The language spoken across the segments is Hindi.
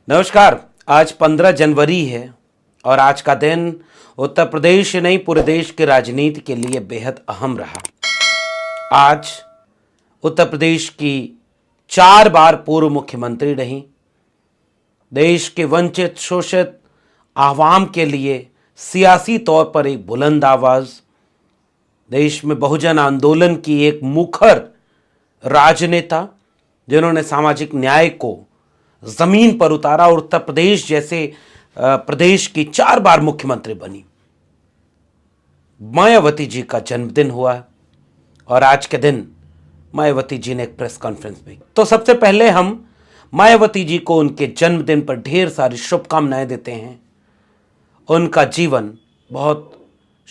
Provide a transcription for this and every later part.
नमस्कार। आज 15 जनवरी है और आज का दिन उत्तर प्रदेश नहीं पूरे देश के राजनीति के लिए बेहद अहम रहा। आज उत्तर प्रदेश की 4 बार पूर्व मुख्यमंत्री रही, देश के वंचित शोषित आवाम के लिए सियासी तौर पर एक बुलंद आवाज, देश में बहुजन आंदोलन की एक मुखर राजनेता जिन्होंने सामाजिक न्याय को जमीन पर उतारा और उत्तर प्रदेश जैसे प्रदेश की 4 बार मुख्यमंत्री बनी। मायावती जी का जन्मदिन हुआ और आज के दिन मायावती जी ने एक प्रेस कॉन्फ्रेंस में, तो सबसे पहले हम मायावती जी को उनके जन्मदिन पर ढेर सारी शुभकामनाएं देते हैं। उनका जीवन बहुत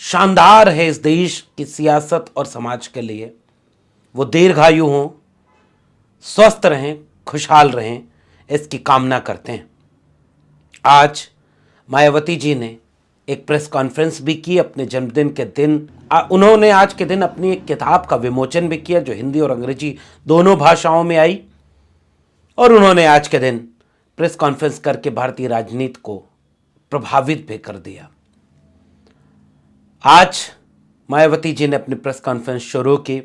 शानदार है इस देश की सियासत और समाज के लिए। वो दीर्घायु हों, स्वस्थ रहें, खुशहाल रहें, इसकी कामना करते हैं। आज मायावती जी ने एक प्रेस कॉन्फ्रेंस भी की अपने जन्मदिन के दिन। उन्होंने आज के दिन अपनी एक किताब का विमोचन भी किया जो हिंदी और अंग्रेजी दोनों भाषाओं में आई, और उन्होंने आज के दिन प्रेस कॉन्फ्रेंस करके भारतीय राजनीति को प्रभावित भी कर दिया। आज मायावती जी ने अपनी प्रेस कॉन्फ्रेंस शुरू की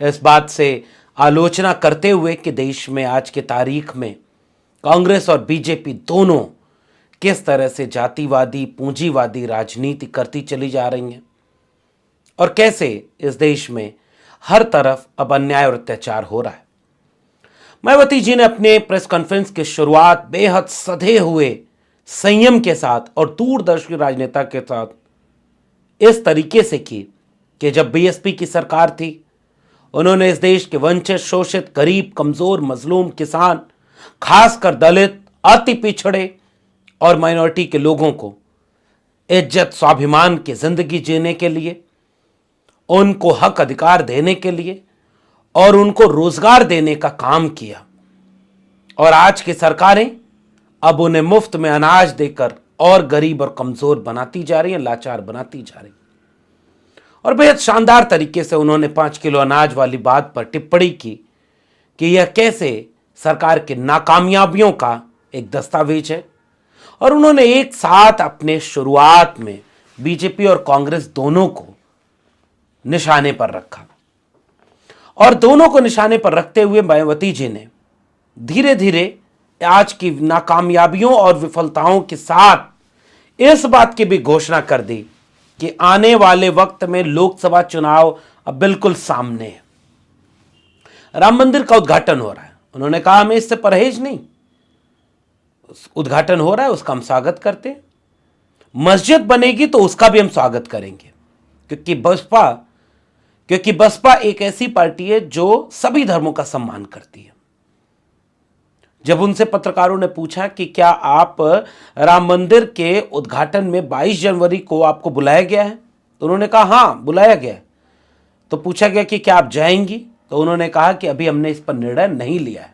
इस बात से आलोचना करते हुए कि देश में आज की तारीख में कांग्रेस और बीजेपी दोनों किस तरह से जातिवादी पूंजीवादी राजनीति करती चली जा रही हैं और कैसे इस देश में हर तरफ अब अन्याय और अत्याचार हो रहा है। मायावती जी ने अपने प्रेस कॉन्फ्रेंस की शुरुआत बेहद सधे हुए संयम के साथ और दूरदर्शी राजनेता के साथ इस तरीके से की कि जब बीएसपी की सरकार थी, उन्होंने इस देश के वंचित शोषित गरीब कमजोर मजलूम किसान, खासकर दलित, अति पिछड़े और माइनॉरिटी के लोगों को इज्जत स्वाभिमान की जिंदगी जीने के लिए, उनको हक अधिकार देने के लिए और उनको रोजगार देने का काम किया। और आज की सरकारें अब उन्हें मुफ्त में अनाज देकर और गरीब और कमजोर बनाती जा रही हैं, लाचार बनाती जा रही। और बेहद शानदार तरीके से उन्होंने 5 किलो अनाज वाली बात पर टिप्पणी की कि यह कैसे सरकार की नाकामयाबियों का एक दस्तावेज है। और उन्होंने एक साथ अपने शुरुआत में बीजेपी और कांग्रेस दोनों को निशाने पर रखा और दोनों को निशाने पर रखते हुए मायावती जी ने धीरे धीरे आज की नाकामयाबियों और विफलताओं के साथ इस बात की भी घोषणा कर दी कि आने वाले वक्त में लोकसभा चुनाव अब बिल्कुल सामने है। राम मंदिर का उद्घाटन हो रहा है, उन्होंने कहा हमें इससे परहेज नहीं, उद्घाटन हो रहा है उसका हम स्वागत करते हैं। मस्जिद बनेगी तो उसका भी हम स्वागत करेंगे, क्योंकि बसपा एक ऐसी पार्टी है जो सभी धर्मों का सम्मान करती है। जब उनसे पत्रकारों ने पूछा कि क्या आप राम मंदिर के उद्घाटन में 22 जनवरी को आपको बुलाया गया है, तो उन्होंने कहा हाँ बुलाया गया है। तो पूछा गया कि क्या आप जाएंगी, तो उन्होंने कहा कि अभी हमने इस पर निर्णय नहीं लिया है।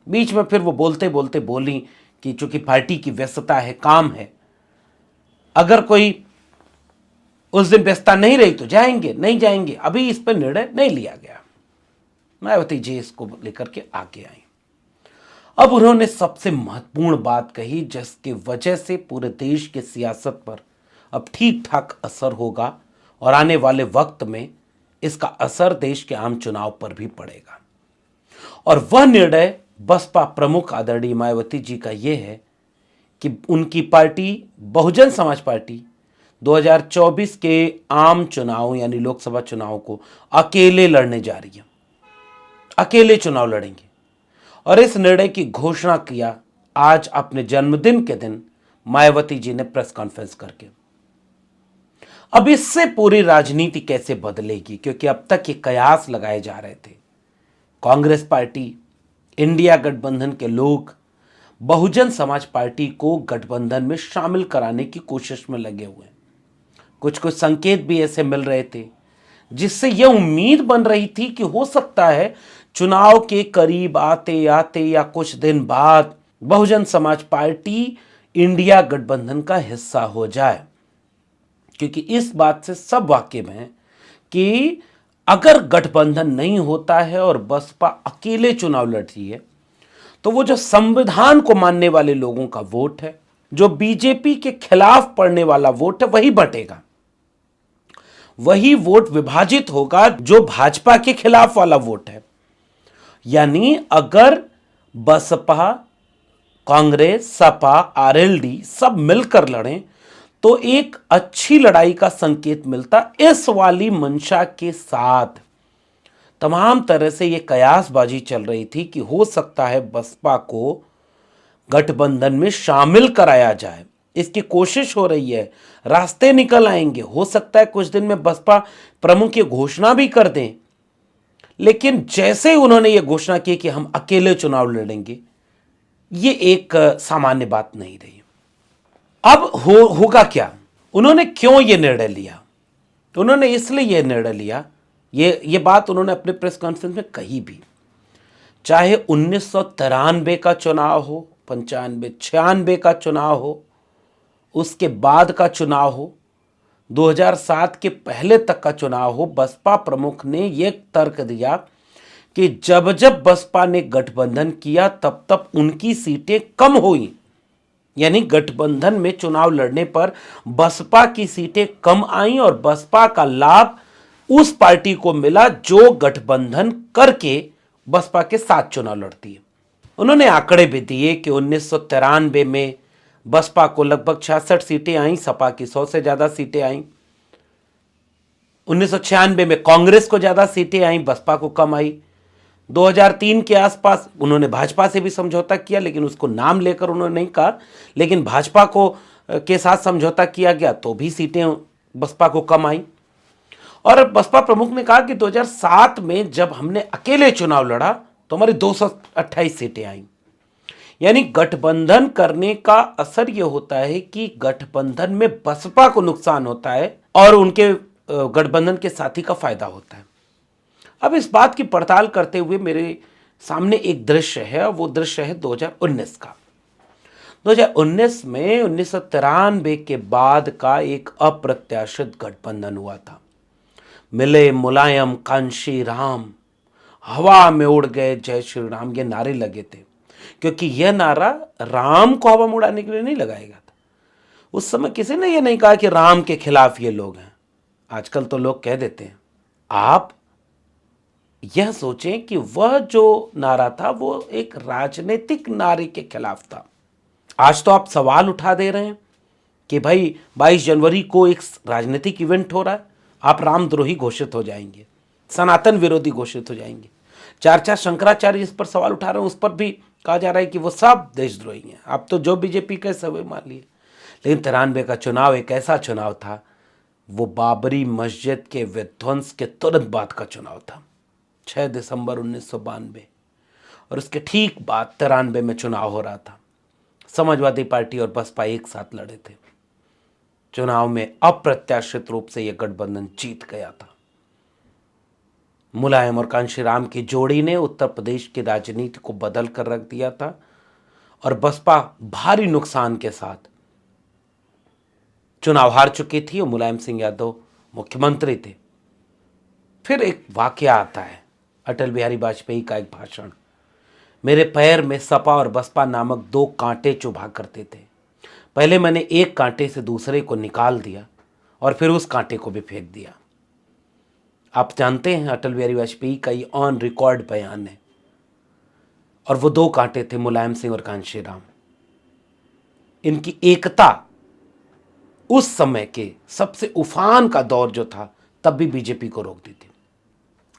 बीच में फिर वो बोलते बोलते बोली कि चूंकि पार्टी की व्यस्तता है, काम है, अगर कोई उस दिन व्यस्तता नहीं रही तो जाएंगे, नहीं जाएंगे, अभी इस पर निर्णय नहीं लिया गया। मायावती जी इसको लेकर के आगे आई। अब उन्होंने सबसे महत्वपूर्ण बात कही जिसकी वजह से पूरे देश की सियासत पर अब ठीक ठाक असर होगा और आने वाले वक्त में इसका असर देश के आम चुनाव पर भी पड़ेगा। और वह निर्णय बसपा प्रमुख आदरणीय मायावती जी का यह है कि उनकी पार्टी बहुजन समाज पार्टी 2024 के आम चुनाव यानी लोकसभा चुनाव को अकेले लड़ने जा रही है, अकेले चुनाव लड़ेंगे। और इस निर्णय की घोषणा किया आज अपने जन्मदिन के दिन मायावती जी ने प्रेस कॉन्फ्रेंस करके। अब इससे पूरी राजनीति कैसे बदलेगी, क्योंकि अब तक ये कयास लगाए जा रहे थे, कांग्रेस पार्टी, इंडिया गठबंधन के लोग बहुजन समाज पार्टी को गठबंधन में शामिल कराने की कोशिश में लगे हुए हैं। कुछ कुछ संकेत भी ऐसे मिल रहे थे जिससे यह उम्मीद बन रही थी कि हो सकता है चुनाव के करीब आते आते या कुछ दिन बाद बहुजन समाज पार्टी इंडिया गठबंधन का हिस्सा हो जाए, क्योंकि इस बात से सब वाकिफ हैं कि अगर गठबंधन नहीं होता है और बसपा अकेले चुनाव लड़ती है तो तो वो जो संविधान को मानने वाले लोगों का वोट है, जो बीजेपी के खिलाफ पड़ने वाला वोट है, वही बटेगा। वही वोट विभाजित होगा जो भाजपा के खिलाफ वाला वोट है। यानी अगर बसपा, कांग्रेस, सपा, आरएलडी सब मिलकर लड़ें तो एक अच्छी लड़ाई का संकेत मिलता। इस वाली मंशा के साथ तमाम तरह से यह कयासबाजी चल रही थी कि हो सकता है बसपा को गठबंधन में शामिल कराया जाए, इसकी कोशिश हो रही है, रास्ते निकल आएंगे। हो सकता है कुछ दिन में बसपा प्रमुख ये घोषणा भी कर दें, लेकिन जैसे ही उन्होंने ये घोषणा की कि हम अकेले चुनाव लड़ेंगे, ये एक सामान्य बात नहीं रही। अब होगा क्या? उन्होंने क्यों ये निर्णय लिया? उन्होंने इसलिए ये निर्णय लिया, ये बात उन्होंने अपने प्रेस कॉन्फ्रेंस में कही भी। चाहे 1993 का चुनाव हो, 95, 96 का चुनाव हो, उसके बाद का चुनाव हो, 2007 के पहले तक का चुनाव हो, बसपा प्रमुख ने यह तर्क दिया कि जब जब बसपा ने गठबंधन किया तब तब उनकी सीटें कम हुई। यानी गठबंधन में चुनाव लड़ने पर बसपा की सीटें कम आईं और बसपा का लाभ उस पार्टी को मिला जो गठबंधन करके बसपा के साथ चुनाव लड़ती है। उन्होंने आंकड़े भी दिए कि 1993 में बसपा को लगभग 66 सीटें आईं, सपा की 100 से ज्यादा सीटें आईं। 1996 में कांग्रेस को ज्यादा सीटें आईं, बसपा को कम आई। 2003 के आसपास उन्होंने भाजपा से भी समझौता किया, लेकिन उसको नाम लेकर उन्होंने नहीं कहा, लेकिन भाजपा को के साथ समझौता किया गया तो भी सीटें बसपा को कम आई। और बसपा प्रमुख ने कहा कि 2007 में जब हमने अकेले चुनाव लड़ा तो हमारी 228 सीटें आईं। यानी गठबंधन करने का असर यह होता है कि गठबंधन में बसपा को नुकसान होता है और उनके गठबंधन के साथी का फायदा होता है। अब इस बात की पड़ताल करते हुए मेरे सामने एक दृश्य है, और वो दृश्य है 2019 का। 2019 में 1993 के बाद का एक अप्रत्याशित गठबंधन हुआ था। मिले मुलायम कांशी राम, हवा में उड़ गए जय श्री राम, ये नारे लगे थे, क्योंकि यह नारा राम को हवा में उड़ाने के लिए नहीं लगाया गया था। उस समय किसी ने यह नहीं कहा कि राम के खिलाफ ये लोग हैं। आजकल तो लोग कह देते हैं। आप यह सोचें कि वह जो नारा था वो एक राजनीतिक नारे के खिलाफ था। आज तो आप सवाल उठा दे रहे हैं कि भाई 22 जनवरी को एक राजनीतिक इवेंट हो रहा है, आप रामद्रोही घोषित हो जाएंगे, सनातन विरोधी घोषित हो जाएंगे। चार शंकराचार्य जिस पर सवाल उठा रहे हैं उस पर भी कहा जा रहा है कि वो सब देशद्रोही हैं। आप तो जो बीजेपी के सब मान लिए। लेकिन 93 का चुनाव एक ऐसा चुनाव था, वो बाबरी मस्जिद के विध्वंस के तुरंत बाद का चुनाव था, 6 दिसंबर 1992, और उसके ठीक बाद 93 में चुनाव हो रहा था। समाजवादी पार्टी और बसपा एक साथ लड़े थे। चुनाव में अप्रत्याशित रूप से यह गठबंधन जीत गया था। मुलायम और कांशीराम की जोड़ी ने उत्तर प्रदेश की राजनीति को बदल कर रख दिया था, और बसपा भारी नुकसान के साथ चुनाव हार चुकी थी और मुलायम सिंह यादव मुख्यमंत्री थे। फिर एक वाकया आता है, अटल बिहारी वाजपेयी का एक भाषण। मेरे पैर में सपा और बसपा नामक 2 कांटे चुभा करते थे। पहले मैंने एक कांटे से दूसरे को निकाल दिया और फिर उस कांटे को भी फेंक दिया। आप जानते हैं अटल बिहारी वाजपेयी का ये ऑन रिकॉर्ड बयान है। और वो 2 कांटे थे, मुलायम सिंह और कांशीराम। इनकी एकता उस समय के सबसे उफान का दौर जो था तब भी बीजेपी को रोक दी थी।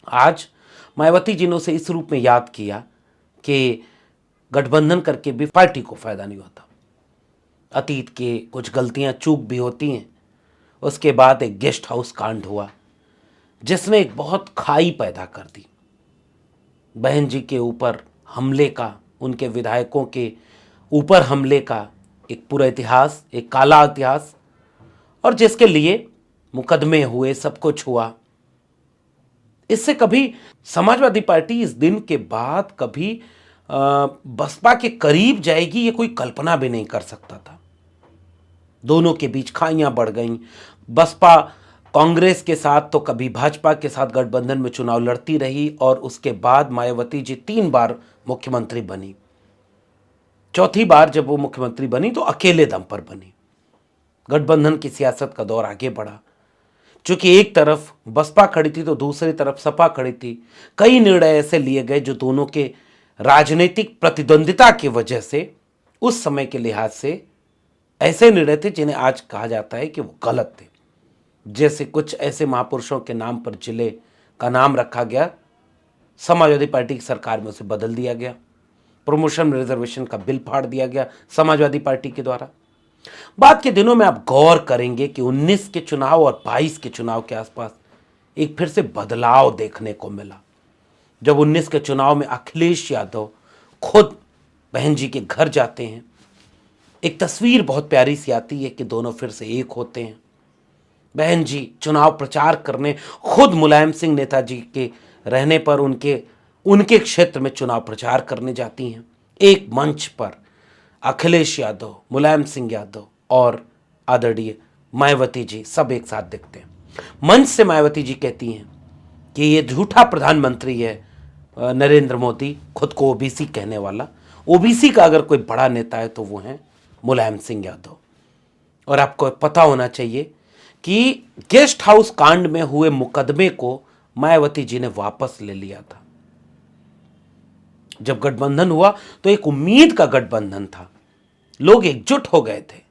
आज मायावती जी ने उसे इस रूप में याद किया कि गठबंधन करके भी पार्टी को फायदा नहीं होता। अतीत के कुछ गलतियां चूक भी होती हैं। उसके बाद एक गेस्ट हाउस कांड हुआ जिसने एक बहुत खाई पैदा कर दी। बहन जी के ऊपर हमले का, उनके विधायकों के ऊपर हमले का एक पूरा इतिहास, एक काला इतिहास, और जिसके लिए मुकदमे हुए, सब कुछ हुआ। इससे कभी समाजवादी पार्टी इस दिन के बाद कभी बसपा के करीब जाएगी ये कोई कल्पना भी नहीं कर सकता था। दोनों के बीच खाइयां बढ़ गईं। बसपा कांग्रेस के साथ तो कभी भाजपा के साथ गठबंधन में चुनाव लड़ती रही, और उसके बाद मायावती जी 3 बार मुख्यमंत्री बनी। चौथी बार जब वो मुख्यमंत्री बनी तो अकेले दम पर बनी। गठबंधन की सियासत का दौर आगे बढ़ा। चूंकि एक तरफ बसपा खड़ी थी तो दूसरी तरफ सपा खड़ी थी। कई निर्णय ऐसे लिए गए जो दोनों के राजनीतिक प्रतिद्वंदिता की वजह से उस समय के लिहाज से ऐसे निर्णय थे जिन्हें आज कहा जाता है कि वो गलत थे। जैसे कुछ ऐसे महापुरुषों के नाम पर जिले का नाम रखा गया, समाजवादी पार्टी की सरकार में उसे बदल दिया गया। प्रमोशन रिजर्वेशन का बिल फाड़ दिया गया समाजवादी पार्टी के द्वारा। बाद के दिनों में आप गौर करेंगे कि 19 के चुनाव और 22 के चुनाव के आसपास एक फिर से बदलाव देखने को मिला। जब 19 के चुनाव में अखिलेश यादव खुद बहन जी के घर जाते हैं, एक तस्वीर बहुत प्यारी सी आती है कि दोनों फिर से एक होते हैं। बहन जी चुनाव प्रचार करने खुद मुलायम सिंह नेताजी के रहने पर उनके क्षेत्र में चुनाव प्रचार करने जाती हैं। एक मंच पर अखिलेश यादव, मुलायम सिंह यादव और आदरणीय मायावती जी सब एक साथ दिखते हैं। मंच से मायावती जी कहती हैं कि ये झूठा प्रधानमंत्री है नरेंद्र मोदी, खुद को ओबीसी कहने वाला। ओबीसी का अगर कोई बड़ा नेता है तो वो है मुलायम सिंह यादव। और आपको पता होना चाहिए कि गेस्ट हाउस कांड में हुए मुकदमे को मायावती जी ने वापस ले लिया था। जब गठबंधन हुआ तो एक उम्मीद का गठबंधन था, लोग एकजुट हो गए थे।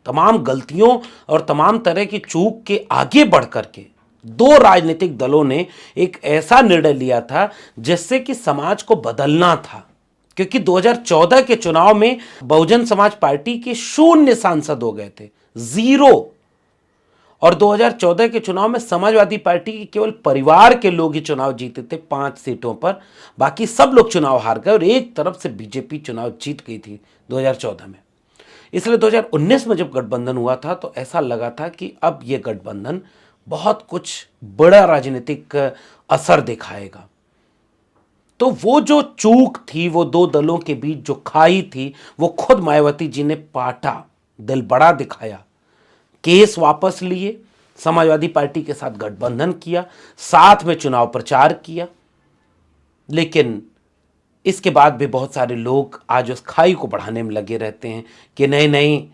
तमाम गलतियों और तमाम तरह की चूक के आगे बढ़ करके दो राजनीतिक दलों ने एक ऐसा निर्णय लिया था जिससे कि समाज को बदलना था। क्योंकि 2014 के चुनाव में बहुजन समाज पार्टी के 0 सांसद हो गए थे, 0। और 2014 के चुनाव में समाजवादी पार्टी के केवल परिवार के लोग ही चुनाव जीते थे 5 सीटों पर, बाकी सब लोग चुनाव हार गए और एक तरफ से बीजेपी चुनाव जीत गई थी 2014 में। इसलिए 2019 में जब गठबंधन हुआ था तो ऐसा लगा था कि अब यह गठबंधन बहुत कुछ बड़ा राजनीतिक असर दिखाएगा। तो वो जो चूक थी, वो दो दलों के बीच जो खाई थी, वो खुद मायावती जी ने पाटा, दिल बड़ा दिखाया, केस वापस लिए, समाजवादी पार्टी के साथ गठबंधन किया, साथ में चुनाव प्रचार किया। लेकिन इसके बाद भी बहुत सारे लोग आज उस खाई को बढ़ाने में लगे रहते हैं कि नहीं नहीं,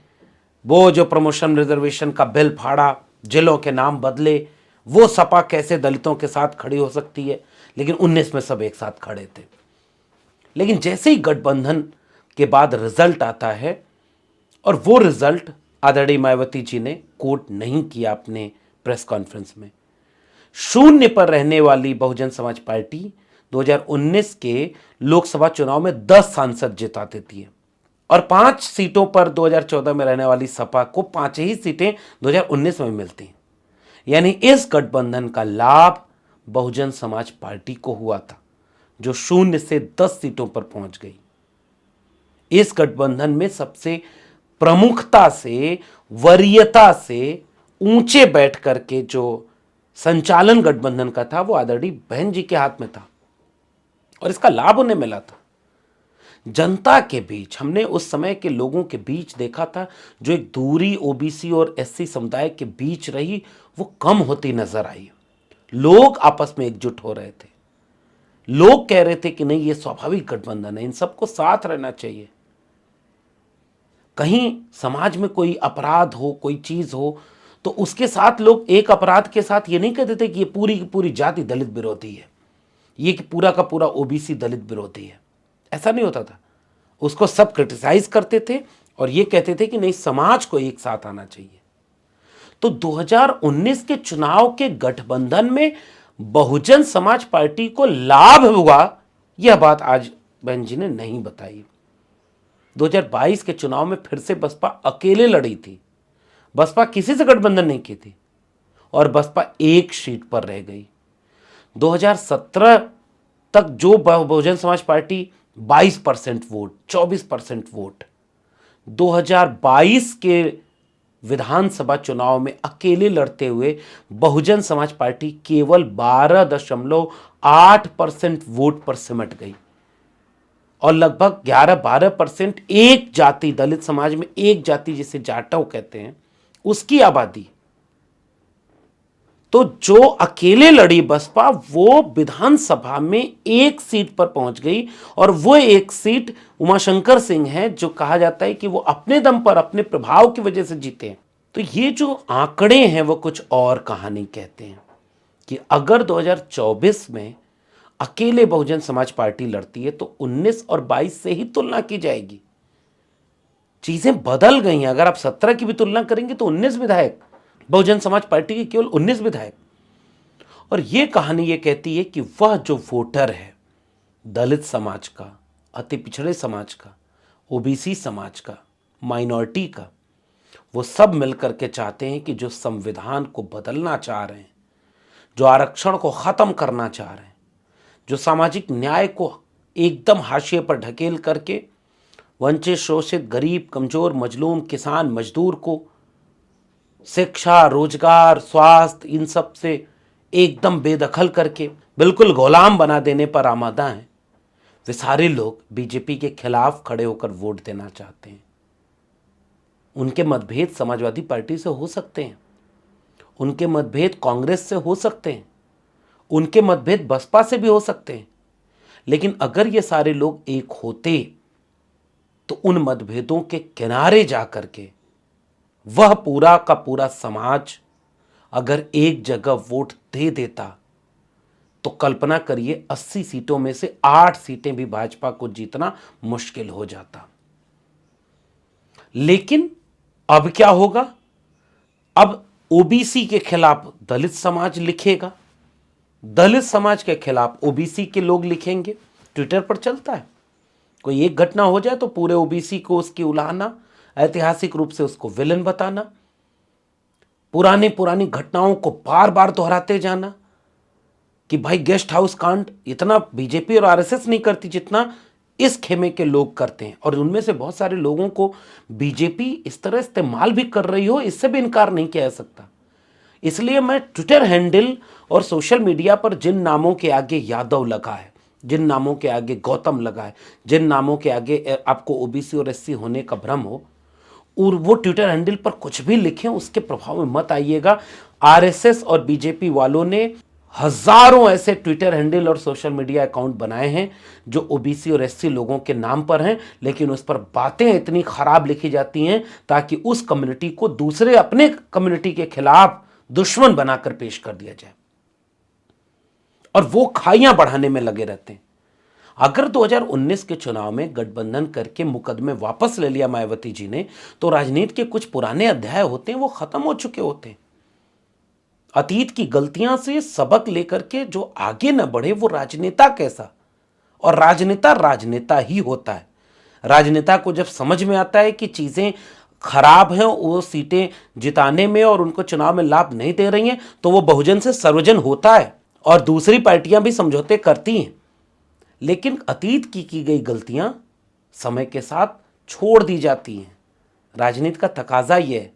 वो जो प्रमोशन रिजर्वेशन का बिल फाड़ा, जिलों के नाम बदले, वो सपा कैसे दलितों के साथ खड़ी हो सकती है। लेकिन 19 में सब एक साथ खड़े थे। लेकिन जैसे ही गठबंधन के बाद रिजल्ट आता है, और वो रिजल्ट आदरणीय मायावती जी ने कोट नहीं किया अपने प्रेस कॉन्फ्रेंस में। 0 पर रहने वाली बहुजन समाज पार्टी 2019 के लोकसभा चुनाव में 10 सांसद जिता देती है और 5 सीटों पर 2014 में रहने वाली सपा को 5 ही सीटें 2019 में मिलती हैं। यानी इस गठबंधन का लाभ बहुजन समाज पार्टी को हुआ था, जो 0 से 10 सीटों पर पहुंच गई। इस गठबंधन में सबसे प्रमुखता से, वरीयता से ऊंचे बैठ करके जो संचालन गठबंधन का था वो आदरणीय बहन जी के हाथ में था और इसका लाभ उन्हें मिला था। जनता के बीच, हमने उस समय के लोगों के बीच देखा था, जो एक दूरी ओबीसी और एससी समुदाय के बीच रही वो कम होती नजर आई। लोग आपस में एकजुट हो रहे थे। लोग कह रहे थे कि नहीं, ये स्वाभाविक गठबंधन है, इन सबको साथ रहना चाहिए। कहीं समाज में कोई अपराध हो, कोई चीज हो, तो उसके साथ लोग एक अपराध के साथ ये नहीं कहते थे कि ये पूरी की पूरी जाति दलित विरोधी है, ये कि पूरा का पूरा ओबीसी दलित विरोधी है। ऐसा नहीं होता था। उसको सब क्रिटिसाइज करते थे और ये कहते थे कि नहीं, समाज को एक साथ आना चाहिए। तो 2019 के चुनाव के गठबंधन में बहुजन समाज पार्टी को लाभ हुआ, यह बात आज बहन जी ने नहीं बताई। 2022 के चुनाव में फिर से बसपा अकेले लड़ी थी। बसपा किसी से गठबंधन नहीं की थी और बसपा एक सीट पर रह गई। 2017 तक जो Bahujan Samaj party 22% vote, 24% vote, 2022 के विधानसभा चुनाव में अकेले लड़ते हुए बहुजन समाज पार्टी केवल 12.8% वोट पर सिमट गई और लगभग 11-12% एक जाति, दलित समाज में एक जाति जिसे जाटव कहते हैं, उसकी आबादी तो जो अकेले लड़ी बसपा वो विधानसभा में एक सीट पर पहुंच गई, और वो एक सीट उमाशंकर सिंह है, जो कहा जाता है कि वो अपने दम पर, अपने प्रभाव की वजह से जीते हैं। तो ये जो आंकड़े हैं वो कुछ और कहानी कहते हैं कि अगर 2024 में अकेले बहुजन समाज पार्टी लड़ती है तो 19 और 22 से ही तुलना की जाएगी। चीजें बदल गई हैं। अगर आप 17 की भी तुलना करेंगे तो 19 विधायक, बहुजन समाज पार्टी के केवल 19 विधायक। और यह कहानी ये कहती है कि वह जो वोटर है दलित समाज का, अति पिछड़े समाज का, ओबीसी समाज का, माइनॉरिटी का, वो सब मिलकर के चाहते हैं कि जो संविधान को बदलना चाह रहे हैं, जो आरक्षण को खत्म करना चाह रहे हैं, जो सामाजिक न्याय को एकदम हाशिए पर ढकेल करके वंचित, शोषित, गरीब, कमजोर, मजलूम, किसान, मजदूर को शिक्षा, रोजगार, स्वास्थ्य, इन सब से एकदम बेदखल करके बिल्कुल गुलाम बना देने पर आमादा हैं, वे सारे लोग बीजेपी के खिलाफ खड़े होकर वोट देना चाहते हैं। उनके मतभेद समाजवादी पार्टी से हो सकते हैं, उनके मतभेद कांग्रेस से हो सकते हैं, उनके मतभेद बसपा से भी हो सकते हैं, लेकिन अगर ये सारे लोग एक होते तो उन मतभेदों के किनारे जाकर के वह पूरा का पूरा समाज अगर एक जगह वोट दे देता तो कल्पना करिए 80 सीटों में से 8 सीटें भी भाजपा को जीतना मुश्किल हो जाता। लेकिन अब क्या होगा? अब ओबीसी के खिलाफ दलित समाज लिखेगा, दलित समाज के खिलाफ ओबीसी के लोग लिखेंगे। ट्विटर पर चलता है, कोई एक घटना हो जाए तो पूरे ओबीसी को उसकी उलाहना, ऐतिहासिक रूप से उसको विलन बताना, पुरानी घटनाओं को बार बार दोहराते जाना कि भाई गेस्ट हाउस कांड इतना बीजेपी और आरएसएस नहीं करती जितना इस खेमे के लोग करते हैं। और उनमें से बहुत सारे लोगों को बीजेपी इस तरह इस्तेमाल भी कर रही हो, इससे भी इनकार नहीं किया जा सकता। इसलिए मैं ट्विटर हैंडल और सोशल मीडिया पर जिन नामों के आगे यादव लगा है, जिन नामों के आगे गौतम लगा है, जिन नामों के आगे आपको ओबीसी और एससी होने का भ्रम हो, और वो ट्विटर हैंडल पर कुछ भी लिखें, उसके प्रभाव में मत आइएगा। आरएसएस और बीजेपी वालों ने हजारों ऐसे ट्विटर हैंडल और सोशल मीडिया अकाउंट बनाए हैं जो ओबीसी और एससी लोगों के नाम पर हैं, लेकिन उस पर बातें इतनी खराब लिखी जाती हैं ताकि उस कम्युनिटी को दूसरे अपने कम्युनिटी के खिलाफ दुश्मन बनाकर पेश कर दिया जाए, और वो खाइयां बढ़ाने में लगे रहते हैं। अगर 2019 के चुनाव में गठबंधन करके मुकदमे वापस ले लिया मायावती जी ने, तो राजनीति के कुछ पुराने अध्याय होते हैं वो खत्म हो चुके होते हैं। अतीत की गलतियां से सबक लेकर के जो आगे न बढ़े वो राजनेता कैसा? और राजनेता राजनेता ही होता है। राजनेता को जब समझ में आता है कि चीजें खराब हैं, वो सीटें जिताने में और उनको चुनाव में लाभ नहीं दे रही हैं, तो वो बहुजन से सर्वजन होता है और दूसरी पार्टियां भी समझौते करती हैं। लेकिन अतीत की गई गलतियां समय के साथ छोड़ दी जाती हैं। राजनीति का तकाजा ये है।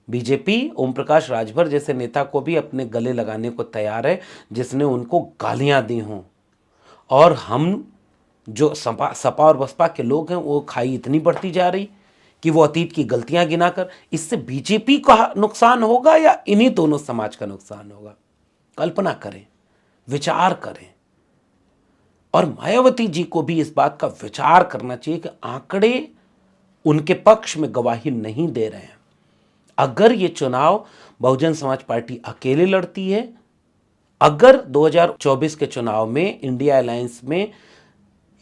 बीजेपी ओम प्रकाश राजभर जैसे नेता को भी अपने गले लगाने को तैयार है जिसने उनको गालियां दी हों, और हम जो सपा और बसपा के लोग हैं वो खाई इतनी बढ़ती जा रही कि वो अतीत की गलतियां गिनाकर, इससे बीजेपी का नुकसान होगा या इन्हीं दोनों समाज का नुकसान होगा? कल्पना करें, विचार करें। और मायावती जी को भी इस बात का विचार करना चाहिए कि आंकड़े उनके पक्ष में गवाही नहीं दे रहे हैं। अगर ये चुनाव बहुजन समाज पार्टी अकेले लड़ती है, अगर 2024 के चुनाव में इंडिया अलायंस में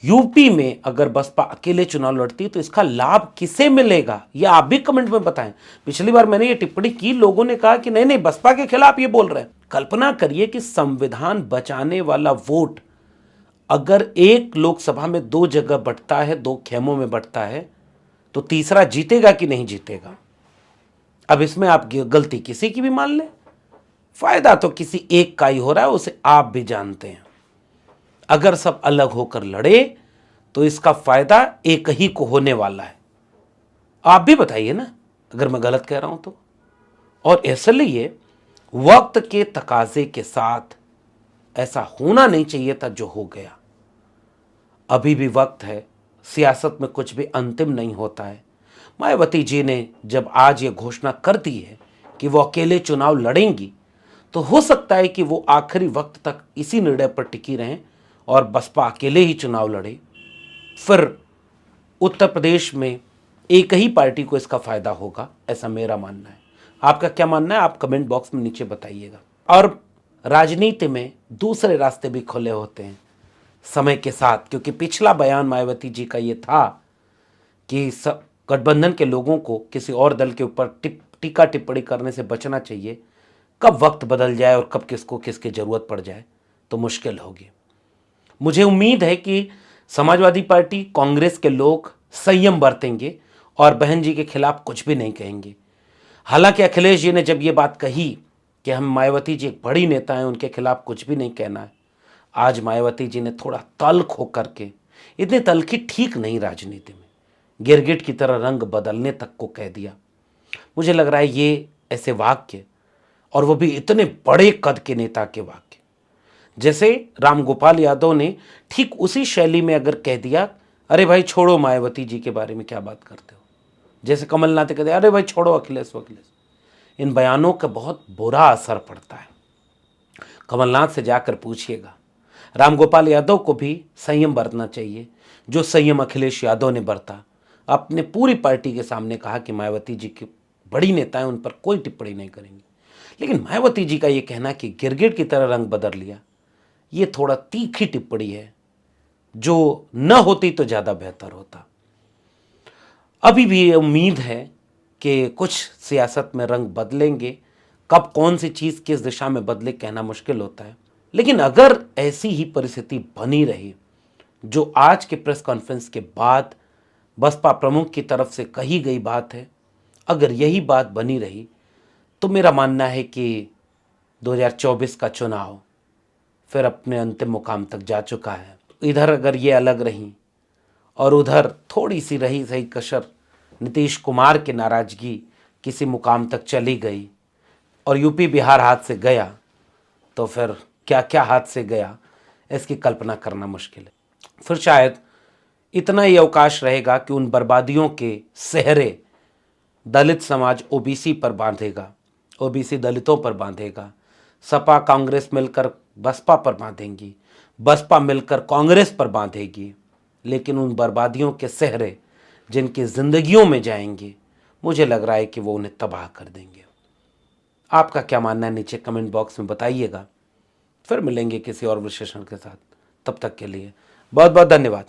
यूपी में अगर बसपा अकेले चुनाव लड़ती है, तो इसका लाभ किसे मिलेगा? यह आप भी कमेंट में बताएं। पिछली बार मैंने ये टिप्पणी की, लोगों ने कहा कि नहीं नहीं बसपा के खिलाफ ये बोल रहे हैं। कल्पना करिए कि संविधान बचाने वाला वोट अगर एक लोकसभा में 2 जगह बंटता है, 2 खेमों में बंटता है, तो तीसरा जीतेगा कि नहीं जीतेगा? अब इसमें आप गलती किसी की भी मान लें, फायदा तो किसी एक का ही हो रहा है, उसे आप भी जानते हैं। अगर सब अलग होकर लड़े तो इसका फायदा एक ही को होने वाला है। आप भी बताइए ना अगर मैं गलत कह रहा हूं तो। और इसलिए वक्त के तकाजे के साथ ऐसा होना नहीं चाहिए था जो हो गया। अभी भी वक्त है, सियासत में कुछ भी अंतिम नहीं होता है। मायावती जी ने जब आज ये घोषणा कर दी है कि वो अकेले चुनाव लड़ेंगी, तो हो सकता है कि वो आखिरी वक्त तक इसी निर्णय पर टिकी रहें और बसपा अकेले ही चुनाव लड़े। फिर उत्तर प्रदेश में एक ही पार्टी को इसका फायदा होगा, ऐसा मेरा मानना है। आपका क्या मानना है आप कमेंट बॉक्स में नीचे बताइएगा। और राजनीति में दूसरे रास्ते भी खुले होते हैं समय के साथ, क्योंकि पिछला बयान मायावती जी का ये था कि गठबंधन के लोगों को किसी और दल के ऊपर टीका टिप्पणी करने से बचना चाहिए। कब वक्त बदल जाए और कब किसको किसकी जरूरत पड़ जाए तो मुश्किल होगी। मुझे उम्मीद है कि समाजवादी पार्टी, कांग्रेस के लोग संयम बरतेंगे और बहन जी के खिलाफ कुछ भी नहीं कहेंगे। हालांकि अखिलेश जी ने जब ये बात कही कि हम मायावती जी एक बड़ी नेता हैं, उनके खिलाफ कुछ भी नहीं कहना है, आज मायावती जी ने थोड़ा तल्ख होकर के, इतनी तल्खी ठीक नहीं राजनीति में, गिरगिट की तरह रंग बदलने तक को कह दिया। मुझे लग रहा है ये ऐसे वाक्य, और वो भी इतने बड़े कद के नेता के वाक्य, जैसे रामगोपाल यादव ने ठीक उसी शैली में अगर कह दिया, अरे भाई छोड़ो मायावती जी के बारे में क्या बात करते हो, जैसे कमलनाथ कहते अरे भाई छोड़ो अखिलेश वखिलेश। इन बयानों का बहुत बुरा असर पड़ता है। कमलनाथ से जाकर पूछिएगा, रामगोपाल यादव को भी संयम बरतना चाहिए, जो संयम अखिलेश यादव ने बरता। अपने पूरी पार्टी के सामने कहा कि मायावती जी की बड़ी नेता है, उन पर कोई टिप्पणी नहीं करेंगे। लेकिन मायावती जी का ये कहना कि गिरगिट की तरह रंग बदल लिया, ये थोड़ा तीखी टिप्पणी है, जो न होती तो ज़्यादा बेहतर होता। अभी भी ये उम्मीद है कि कुछ सियासत में रंग बदलेंगे। कब कौन सी चीज़ किस दिशा में बदले कहना मुश्किल होता है, लेकिन अगर ऐसी ही परिस्थिति बनी रही जो आज के प्रेस कॉन्फ्रेंस के बाद बसपा प्रमुख की तरफ से कही गई बात है, अगर यही बात बनी रही तो मेरा मानना है कि 2024 का चुनाव फिर अपने अंतिम मुकाम तक जा चुका है। इधर अगर ये अलग रहीं और उधर थोड़ी सी रही सही कसर नीतीश कुमार की नाराजगी किसी मुकाम तक चली गई और यूपी बिहार हाथ से गया, तो फिर क्या क्या हाथ से गया इसकी कल्पना करना मुश्किल है। फिर शायद इतना ही अवकाश रहेगा कि उन बर्बादियों के सेहरे दलित समाज ओबीसी पर बांधेगा, ओबीसी दलितों पर बांधेगा, सपा कांग्रेस मिलकर बसपा पर बांधेंगी, बसपा मिलकर कांग्रेस पर बांधेगी। लेकिन उन बर्बादियों के सेहरे जिनकी जिंदगियों में जाएंगे, मुझे लग रहा है कि वो उन्हें तबाह कर देंगे। आपका क्या मानना है नीचे कमेंट बॉक्स में बताइएगा। फिर मिलेंगे किसी और विश्लेषण के साथ, तब तक के लिए बहुत बहुत धन्यवाद।